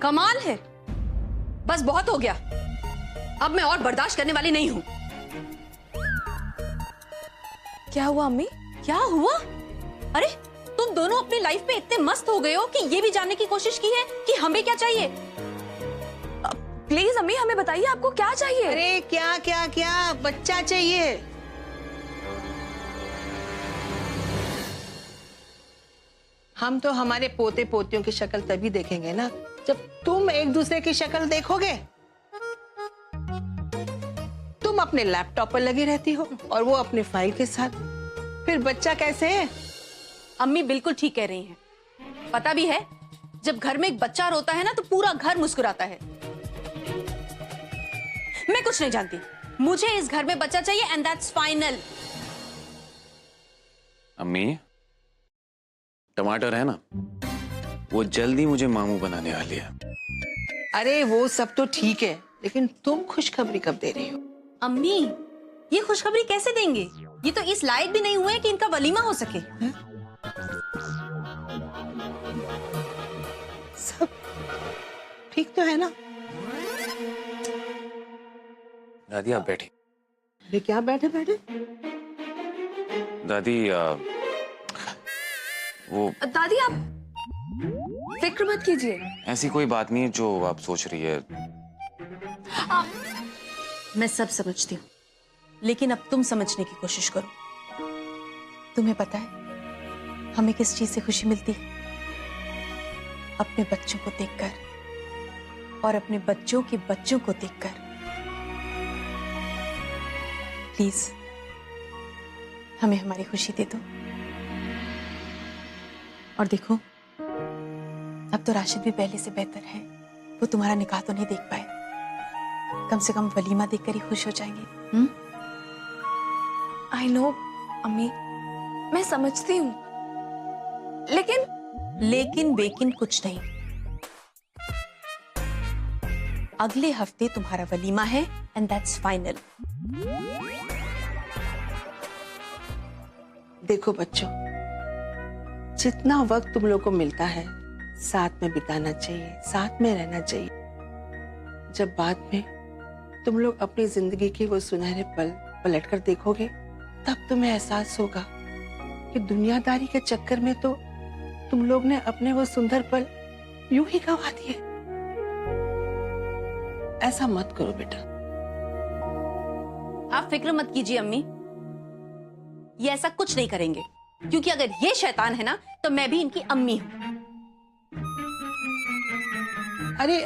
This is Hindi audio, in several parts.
कमाल है, बस बहुत हो गया। अब मैं और बर्दाश्त करने वाली नहीं हूं। क्या हुआ अम्मी? क्या हुआ? अरे तुम दोनों अपनी लाइफ पे इतने मस्त हो गए हो कि ये भी जानने की कोशिश की है कि हमें क्या चाहिए। प्लीज अम्मी हमें बताइए आपको क्या चाहिए। अरे क्या क्या क्या बच्चा चाहिए। हम तो हमारे पोते पोतियों की शक्ल तभी देखेंगे ना जब तुम एक दूसरे की शक्ल देखोगे। तुम अपने लैपटॉप पर लगी रहती हो और वो अपने फाइल के साथ, फिर बच्चा कैसे है? अम्मी बिल्कुल ठीक कह रही हैं। पता भी है, जब घर में एक बच्चा रोता है ना तो पूरा घर मुस्कुराता है। मैं कुछ नहीं जानती, मुझे इस घर में बच्चा चाहिए एंड दैट्स फाइनल। अम्मी, टमाटर है ना, वो जल्दी मुझे मामू बनाने वाली है। अरे वो सब तो ठीक है, लेकिन तुम खुशखबरी कब दे रही हो? अम्मी, ये खुशखबरी कैसे देंगे? ये तो इस लायक भी नहीं हुए कि इनका वलीमा हो सके। सब ठीक तो है ना? दादी आप बैठी। अरे क्या बैठे बैठे? दादी वो दादी आप फिक्र मत कीजिए। ऐसी कोई बात नहीं है जो आप सोच रही है। मैं सब समझती हूँ, लेकिन अब तुम समझने की कोशिश करो। तुम्हें पता है हमें किस चीज से खुशी मिलती है? अपने बच्चों को देखकर और अपने बच्चों के बच्चों को देखकर। प्लीज हमें हमारी खुशी दे दो। और देखो, अब तो राशिद भी पहले से बेहतर है। वो तुम्हारा निकाह तो नहीं देख पाए, कम से कम वलीमा देखकर ही खुश हो जाएंगे। आई नो अम्मी, मैं समझती हूँ, लेकिन बेकिन कुछ नहीं। अगले हफ्ते तुम्हारा वलीमा है एंड दैट्स फाइनल। देखो बच्चों, जितना वक्त तुम लोग को मिलता है साथ में बिताना चाहिए, साथ में रहना चाहिए। जब बाद में तुम लोग अपनी जिंदगी के वो सुनहरे पल पलट कर देखोगे, तब तुम्हें एहसास होगा कि दुनियादारी के चक्कर में तो तुम लोग ने अपने वो सुंदर पल यूं ही गवा दिए। ऐसा मत करो बेटा। आप फिक्र मत कीजिए अम्मी, ये ऐसा कुछ नहीं करेंगे, क्योंकि अगर ये शैतान है ना तो मैं भी इनकी अम्मी हूं। अरे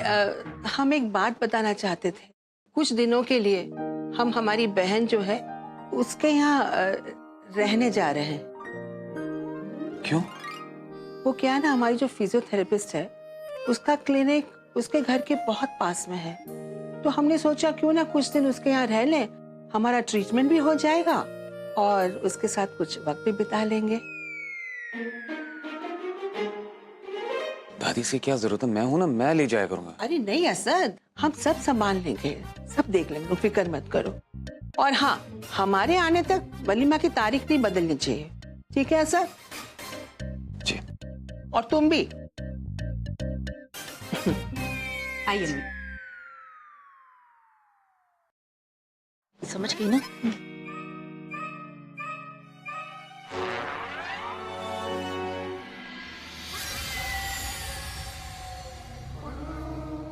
हम एक बात बताना चाहते थे। कुछ दिनों के लिए हम हमारी बहन जो है उसके यहाँ रहने जा रहे हैं। क्यों? वो क्या है ना, हमारी जो फिजियोथेरेपिस्ट है उसका क्लिनिक उसके घर के बहुत पास में है, तो हमने सोचा क्यों ना कुछ दिन उसके यहाँ रह लें, हमारा ट्रीटमेंट भी हो जाएगा और उसके साथ कुछ वक्त भी बिता लेंगे। दादी से क्या जरूरत है, मैं हूं ना, मैं ले जाया करूंगा। अरे नहीं असद, हम सब संभाल लेंगे, सब देख लेंगे, फिक्र मत करो। और हाँ, हमारे आने तक वलीमा की तारीख नहीं बदलनी चाहिए, ठीक है असद? जी। और तुम भी। आइए अम्मी, समझ गई ना?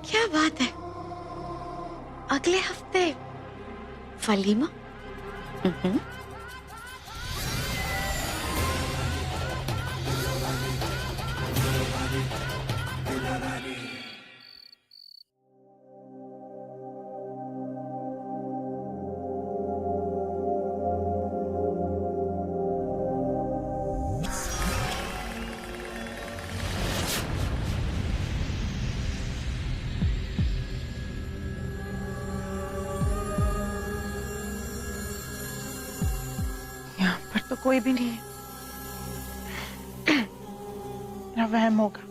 क्या बात है, अगले हफ्ते वलीमा? यहाँ पर तो कोई भी नहीं है। मेरा वहम होगा।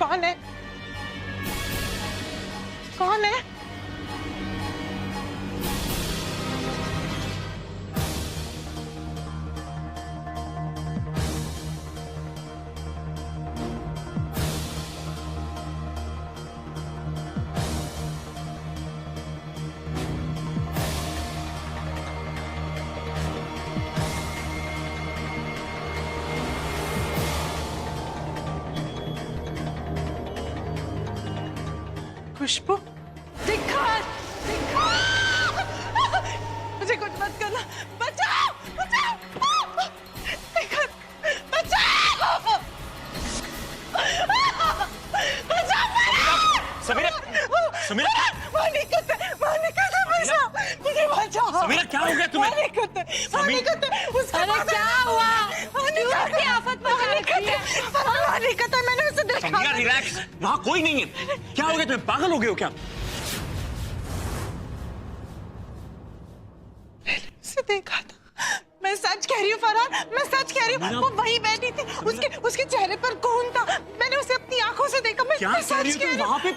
कौन है? कौन है? खुशबू, धिक्कार! धिक्कार! मुझे कुछ मत करना, बचाओ! बचाओ! धिक्कार! बचाओ! समीरा! समीरा! मुझे बचाओ! समीरा क्या हो गया तुम्हें? अरे क्या हुआ? आफत मैंने उसे देखा। समीरा रिलैक्स, वहाँ कोई नहीं है। क्या हो गया तुम्हें? पागल हो गए हो क्या? उसे देखा था। मैं सच कह रही हूँ फरहान, मैं सच कह रही हूँ। वो वहीं बैठी थी, उसके चेहरे पर खून था। मैंने उसे अपनी आंखों से देखा। मैं क्या कह रही हो तुम? वहाँ पे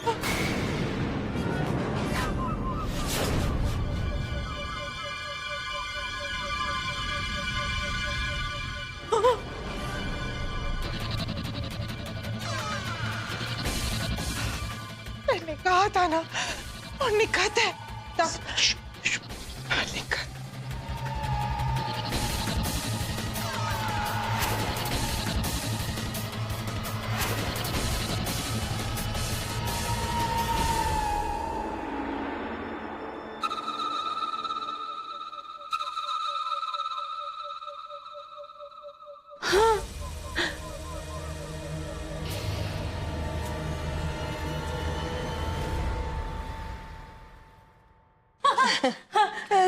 मैंने कहा था ना, वो निकट है। निकट।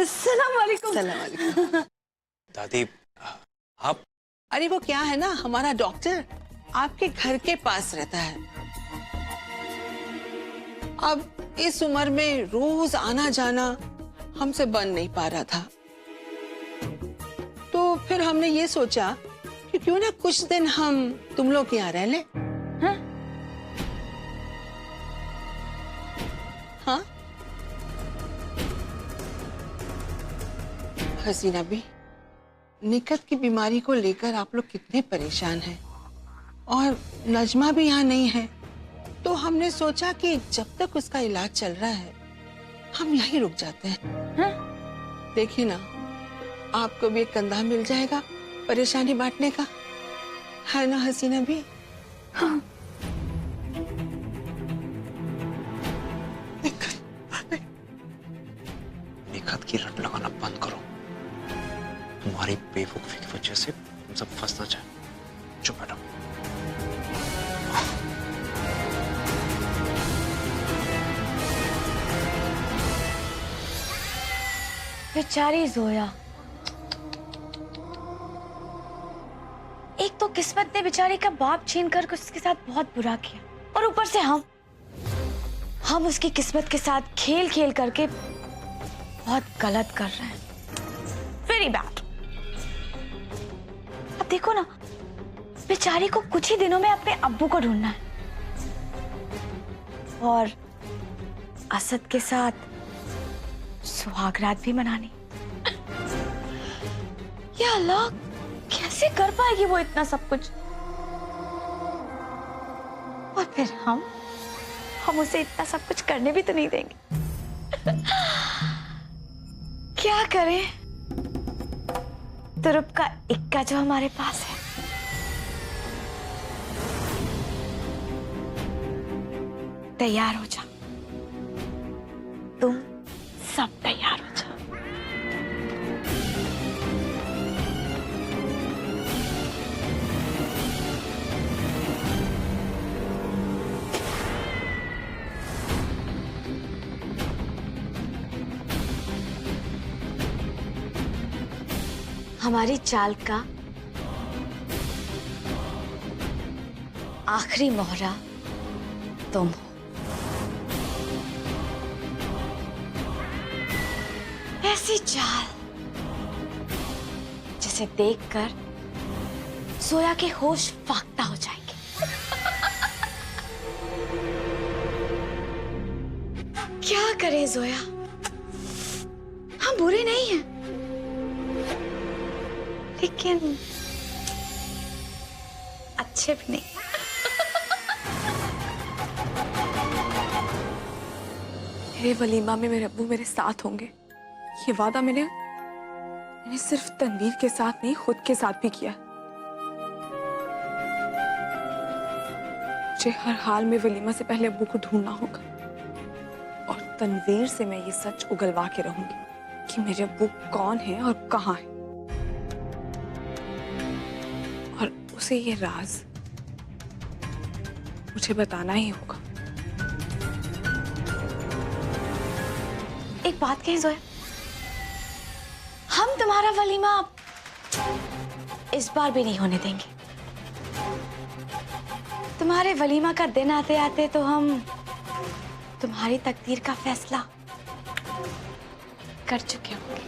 सलाम वालेकुम। दादी आप अरे वो क्या है ना, हमारा डॉक्टर आपके घर के पास रहता है। अब इस उम्र में रोज आना जाना हमसे बन नहीं पा रहा था, तो फिर हमने ये सोचा कि क्यों ना कुछ दिन हम तुम लोग यहाँ रह लें। हाँ हसीना भी, निकट की बीमारी को लेकर आप लोग कितने परेशान हैं, और नजमा भी यहाँ नहीं है, तो हमने सोचा कि जब तक उसका इलाज चल रहा है हम यहीं रुक जाते हैं। देखिए ना, आपको भी एक कंधा मिल जाएगा परेशानी बांटने का, है ना हसीना भी? हाँ। निकट की रट लगाना बंद करो। तुम्हारी बेवकूफी की वजह से हम सब फंस ना जाए। चुप बैठो। बेचारी जोया, एक तो किस्मत ने बेचारी का बाप छीन कर उसके साथ बहुत बुरा किया, और ऊपर से हम उसकी किस्मत के साथ खेल खेल करके बहुत गलत कर रहे हैं। Very bad. अब देखो ना, बेचारी को कुछ ही दिनों में अपने अब्बू को ढूंढना है, और असद के साथ सुहागरात भी मनानी। या अल्लाह, कैसे कर पाएगी वो इतना सब कुछ? और फिर हम उसे इतना सब कुछ करने भी तो नहीं देंगे। क्या करें? तुरुप का इक्का जो हमारे पास है। तैयार हो जा, तुम सब तैयार हो जाओ। हमारी चाल का आखिरी मोहरा तुम हो। ऐसी चाल जिसे देखकर सोया के होश फाख्ता हो जाएंगे। क्या करे जोया, हम बुरे नहीं हैं, लेकिन अच्छे भी नहीं। मेरे वलीमा में मेरे अब्बू मेरे साथ होंगे, ये वादा मैंने सिर्फ तनवीर के साथ नहीं खुद के साथ भी किया। मुझे हर हाल में वलीमा से पहले अब्बू को ढूंढना होगा और तनवीर से मैं ये सच उगलवा के रहूंगी कि मेरे अब्बू कौन है और कहाँ है, और उसे ये राज मुझे बताना ही होगा। एक बात कहें जोया, हम तुम्हारा वलीमा इस बार भी नहीं होने देंगे। तुम्हारे वलीमा का दिन आते आते तो हम तुम्हारी तकदीर का फैसला कर चुके होंगे।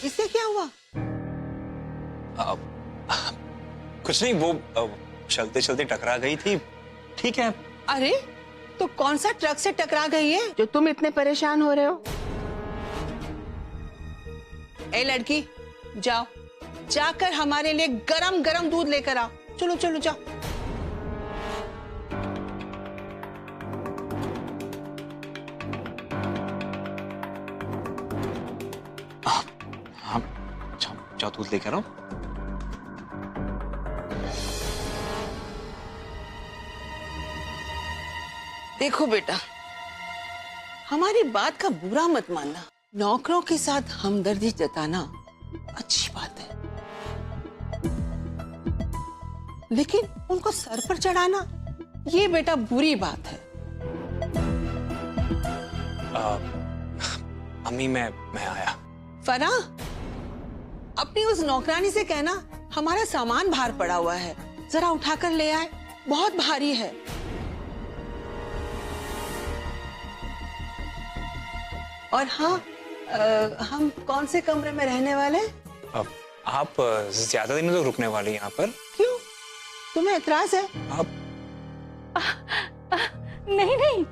इससे क्या हुआ? कुछ नहीं, वो चलते चलते टकरा गई थी, ठीक है। अरे तो कौन सा ट्रक से टकरा गई है जो तुम इतने परेशान हो रहे हो? ए लड़की, जाओ, जाकर हमारे लिए गरम गरम दूध लेकर आओ। चलो चलो जाओ। हाँ, जाओ दूध लेकर आओ। देखो बेटा, हमारी बात का बुरा मत मानना। नौकरों के साथ हमदर्दी जताना अच्छी बात है, लेकिन उनको सर पर चढ़ाना ये बेटा बुरी बात है। अम्मी मैं आया। फराह, अपनी उस नौकरानी से कहना हमारा सामान बाहर पड़ा हुआ है, जरा उठाकर ले आए, बहुत भारी है। और हाँ, हम कौन से कमरे में रहने वाले? अब आप ज्यादा दिन तो रुकने वाले यहाँ पर? क्यों, तुम्हें एतराज है? आप नहीं नहीं,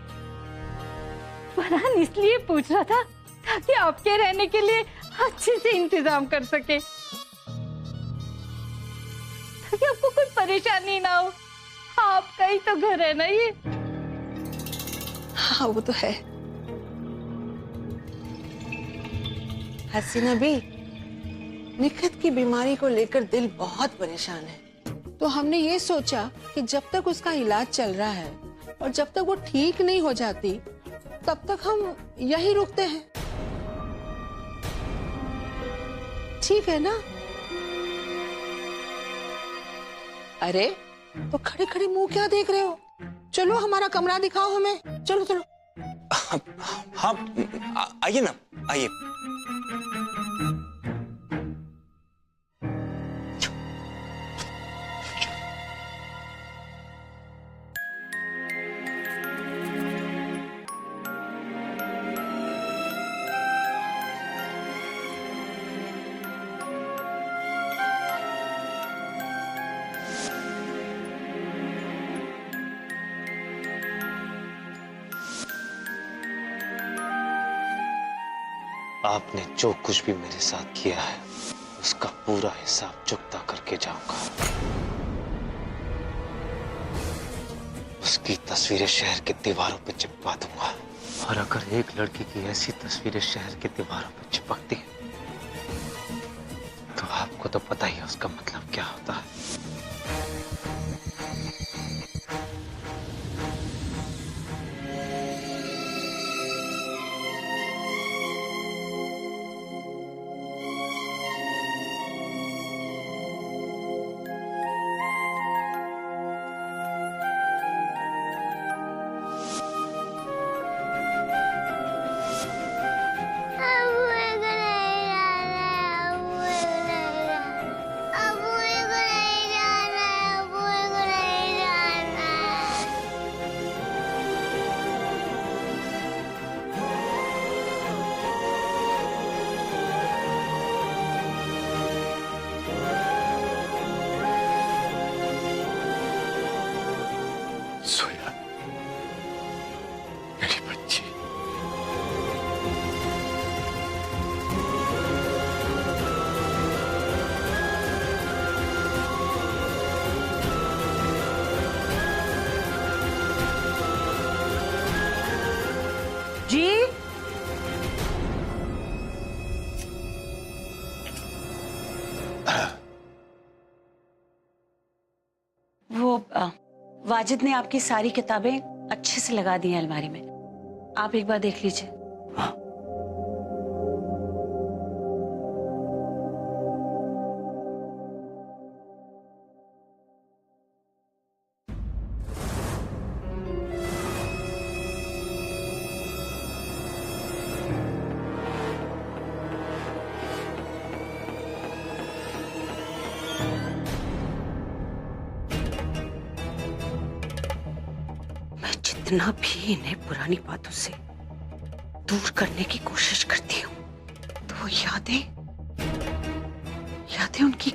फरहान इसलिए पूछ रहा था ताकि आपके रहने के लिए अच्छे से इंतजाम कर सके, ताकि आपको कोई परेशानी ना हो। आपका ही तो घर है ना ये। हाँ वो तो है। हसीना भी, निखत की बीमारी को लेकर दिल बहुत परेशान है, तो हमने ये सोचा कि जब तक उसका इलाज चल रहा है और जब तक वो ठीक नहीं हो जाती तब तक हम यहीं रुकते हैं। ठीक है ना? अरे तो खड़े खड़े मुंह क्या देख रहे हो? चलो हमारा कमरा दिखाओ हमें, चलो चलो। हाँ, आइए ना, आइए। आपने जो कुछ भी मेरे साथ किया है उसका पूरा हिसाब चुकता करके जाऊंगा। उसकी तस्वीरें शहर के दीवारों पे चिपका दूंगा, और अगर एक लड़की की ऐसी तस्वीरें शहर के दीवारों पे चिपकती हैं तो आपको तो पता ही है उसका मतलब क्या होता है। सोया, मेरी बच्ची। जी वाजिद ने आपकी सारी किताबें अच्छे से लगा दी हैं अलमारी में, आप एक बार देख लीजिए। जितना भी इन्हें पुरानी बातों से दूर करने की कोशिश करती हूँ तो वो यादें उनकी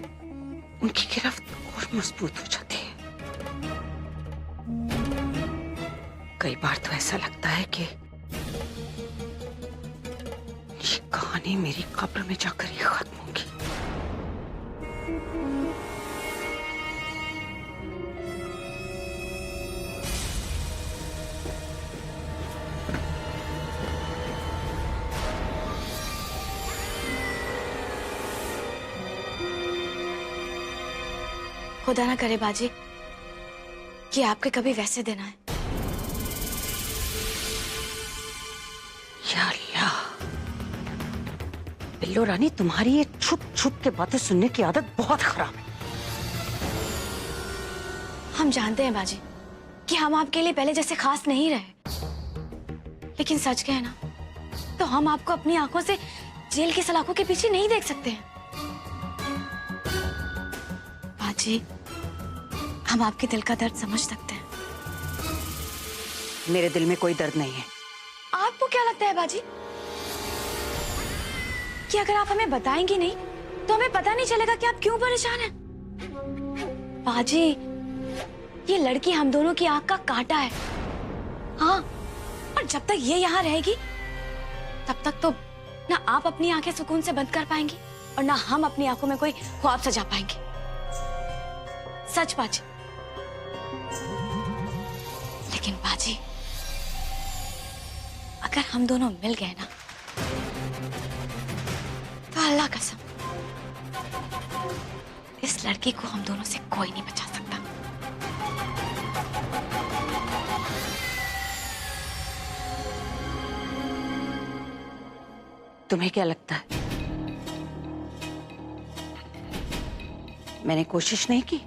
गिरफ्त और मजबूत हो जाती है। कई बार तो ऐसा लगता है कि ये कहानी मेरी कब्र में जाकर ही खत्म होगी। खुदा ना करे बाजी कि आपके कभी वैसे दिन आए। या अल्लाह, बिल्लो रानी, तुम्हारी ये छुप छुप के बातें सुनने की आदत बहुत खराब है। हम जानते हैं बाजी कि हम आपके लिए पहले जैसे खास नहीं रहे, लेकिन सच कहे ना तो हम आपको अपनी आंखों से जेल की सलाखों के पीछे नहीं देख सकते हैं। बाजी, हम आपके दिल का दर्द समझ सकते हैं। मेरे दिल में कोई दर्द नहीं है। आपको क्या लगता है बाजी कि अगर आप हमें बताएंगी नहीं तो हमें पता नहीं चलेगा कि आप क्यों परेशान हैं? बाजी, ये लड़की हम दोनों की आंख का कांटा है। हाँ, और जब तक ये यहाँ रहेगी तब तक तो ना आप अपनी आंखें सुकून से बंद कर पाएंगी और ना हम अपनी आंखों में कोई ख्वाब सजा पाएंगे। सच बाजी। लेकिन बाजी, अगर हम दोनों मिल गए ना तो अल्लाह कसम इस लड़की को हम दोनों से कोई नहीं बचा सकता। तुम्हें क्या लगता है मैंने कोशिश नहीं की?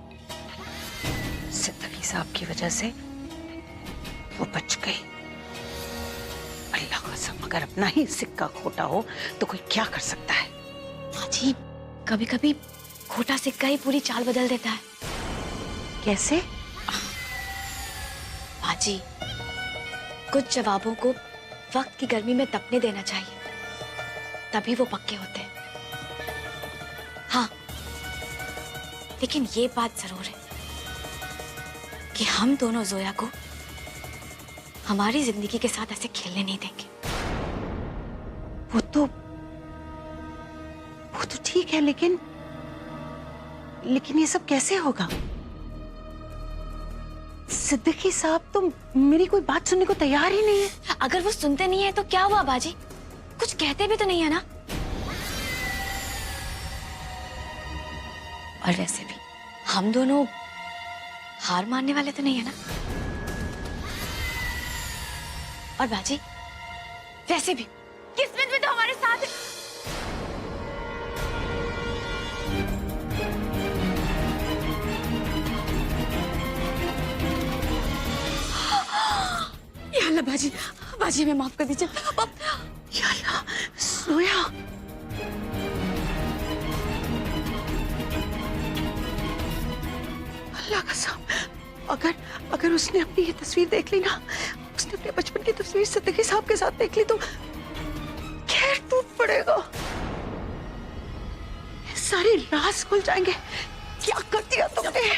सिद्दीकी साहब की वजह से वो बच गई। अल्लाह कसम, अगर अपना ही सिक्का खोटा हो तो कोई क्या कर सकता है? बाजी, कभी कभी खोटा सिक्का ही पूरी चाल बदल देता है। कैसे? बाजी, कुछ जवाबों को वक्त की गर्मी में तपने देना चाहिए, तभी वो पक्के होते हैं। हाँ, लेकिन ये बात जरूर है कि हम दोनों जोया को हमारी जिंदगी के साथ ऐसे खेलने नहीं देंगे। वो तो ठीक है, लेकिन ये सब कैसे होगा? सिद्दीकी साहब तो मेरी कोई बात सुनने को तैयार ही नहीं है। अगर वो सुनते नहीं है तो क्या हुआ बाजी? कुछ कहते भी तो नहीं है ना। और वैसे भी हम दोनों हार मानने वाले तो नहीं है ना। और बाजी, वैसे भी किस्मत भी तो हमारे साथ है। या अल्लाह बाजी, बाजी हमें माफ कर दीजिए। या अल्लाह, सोया। अल्लाह कसम, अगर उसने अपनी ये तस्वीर देख ली ना, उसने अपने बचपन की तस्वीर सिद्दीकी साहब के साथ देख ली तो खैर टूट पड़ेगा। सारे राज खुल जाएंगे। क्या कर दिया तुमने?